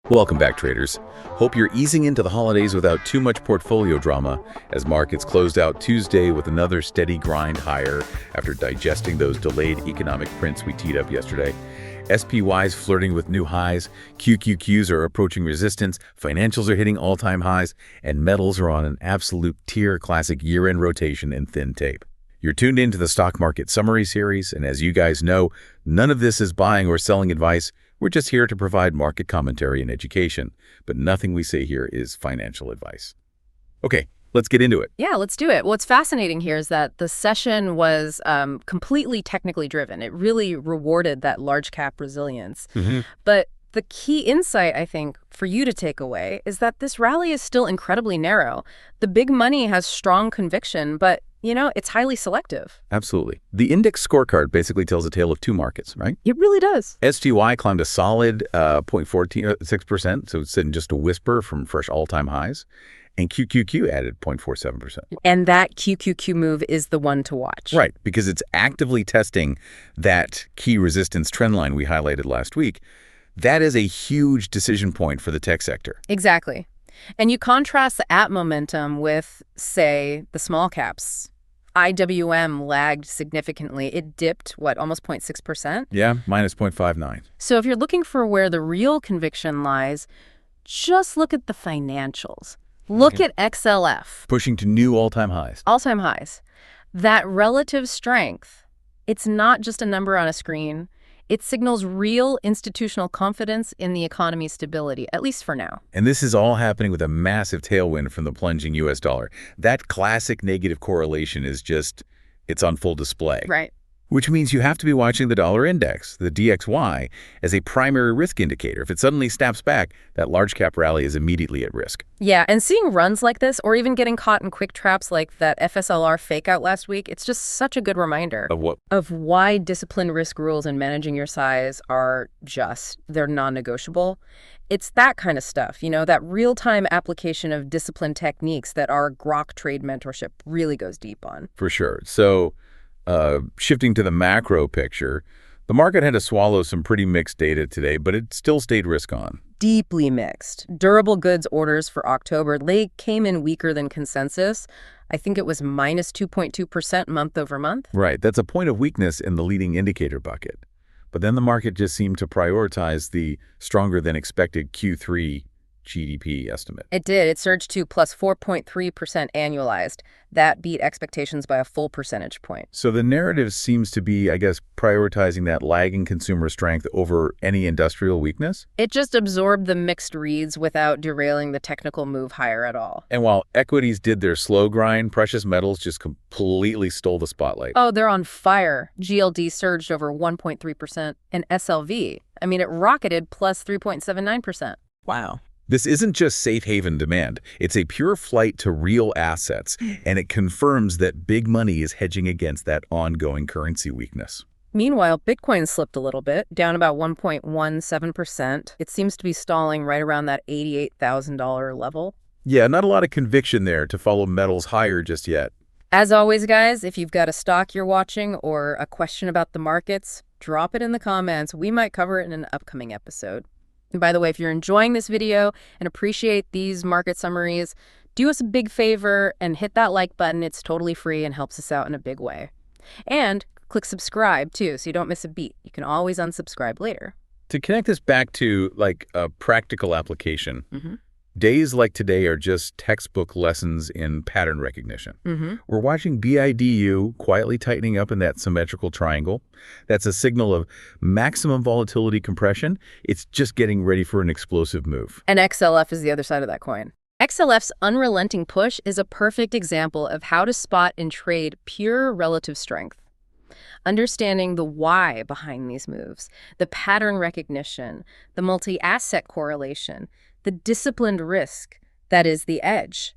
Welcome back, traders. Hope you're easing into the holidays without too much portfolio drama as markets closed out Tuesday with another steady grind higher after digesting those delayed economic prints we teed up yesterday. SPY's flirting with new highs, QQQs are approaching resistance, financials are hitting all-time highs, and metals are on an absolute tier classic year-end rotation in thin tape. You're tuned into the Stock Market Summary Series, and as you guys know, none of this is buying or selling advice. We're just here to provide market commentary and education, but nothing we say here is financial advice. Okay, let's get into it. Yeah, let's do it. What's fascinating here is that the session was completely technically driven. It really rewarded that large cap resilience. But the key insight, I think, for you to take away is that this rally is still incredibly narrow. The big money has strong conviction, but it's highly selective. Absolutely. The index scorecard basically tells a tale of two markets, right? It really does. STY climbed a solid 0.46%, so it's in just a whisper from fresh all-time highs. And QQQ added 0.47%. And that QQQ move is the one to watch. Right, because it's actively testing that key resistance trend line we highlighted last week. That is a huge decision point for the tech sector. Exactly. And you contrast the app momentum with, say, the small caps. IWM lagged significantly. It dipped, almost 0.6%? Yeah, minus 0.59. So if you're looking for where the real conviction lies, just look at the financials. Look at XLF. Pushing to new all-time highs. All-time highs. That relative strength, it's not just a number on a screen. It signals real institutional confidence in the economy's stability, at least for now. And this is all happening with a massive tailwind from the plunging U.S. dollar. That classic negative correlation is it's on full display. Right. Which means you have to be watching the dollar index, the DXY, as a primary risk indicator. If it suddenly snaps back, that large cap rally is immediately at risk. Yeah, and seeing runs like this, or even getting caught in quick traps like that FSLR fake out last week, it's just such a good reminder. Of what? Of why disciplined risk rules and managing your size they're non-negotiable. It's that kind of stuff, that real-time application of disciplined techniques that our Grok Trade mentorship really goes deep on. For sure. So, shifting to the macro picture, the market had to swallow some pretty mixed data today, but it still stayed risk-on. Deeply mixed. Durable goods orders for October, they came in weaker than consensus. I think it was minus 2.2% month over month. Right. That's a point of weakness in the leading indicator bucket. But then the market just seemed to prioritize the stronger than expected Q3 GDP estimate. It did. It surged to plus 4.3% annualized. That beat expectations by a full percentage point. So the narrative seems to be, prioritizing that lagging consumer strength over any industrial weakness. It just absorbed the mixed reads without derailing the technical move higher at all. And while equities did their slow grind, precious metals just completely stole the spotlight. Oh, they're on fire. GLD surged over 1.3%. And SLV, it rocketed plus 3.79%. Wow. This isn't just safe haven demand. It's a pure flight to real assets, and it confirms that big money is hedging against that ongoing currency weakness. Meanwhile, Bitcoin slipped a little bit, down about 1.17%. It seems to be stalling right around that $88,000 level. Yeah, not a lot of conviction there to follow metals higher just yet. As always, guys, if you've got a stock you're watching or a question about the markets, drop it in the comments. We might cover it in an upcoming episode. And by the way, if you're enjoying this video and appreciate these market summaries, do us a big favor and hit that like button. It's totally free and helps us out in a big way. And click subscribe, too, so you don't miss a beat. You can always unsubscribe later. To connect this back to, a practical application, days like today are just textbook lessons in pattern recognition. We're watching BIDU quietly tightening up in that symmetrical triangle. That's a signal of maximum volatility compression. It's just getting ready for an explosive move. And XLF is the other side of that coin. XLF's unrelenting push is a perfect example of how to spot and trade pure relative strength. Understanding the why behind these moves, the pattern recognition, the multi-asset correlation, the disciplined risk, that is the edge.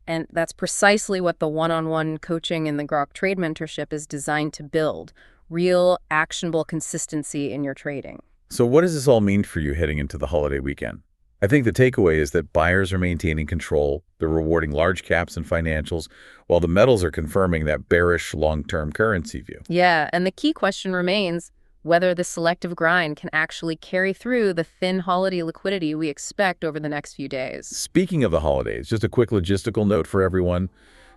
And that's precisely what the one-on-one coaching in the Grok Trade mentorship is designed to build, real, actionable consistency in your trading. So what does this all mean for you heading into the holiday weekend? I think the takeaway is that buyers are maintaining control. They're rewarding large caps and financials, while the metals are confirming that bearish long-term currency view. Yeah, and the key question remains, whether the selective grind can actually carry through the thin holiday liquidity we expect over the next few days. Speaking of the holidays, just a quick logistical note for everyone.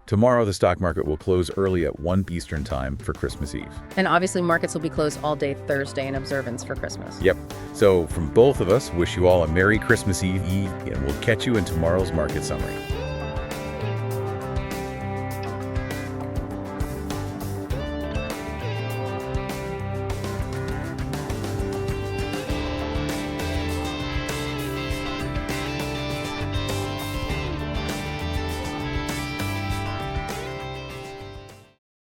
Tomorrow, the stock market will close early at 1 Eastern Time for Christmas Eve. And obviously, markets will be closed all day Thursday in observance for Christmas. Yep. So from both of us, wish you all a Merry Christmas Eve, and we'll catch you in tomorrow's market summary.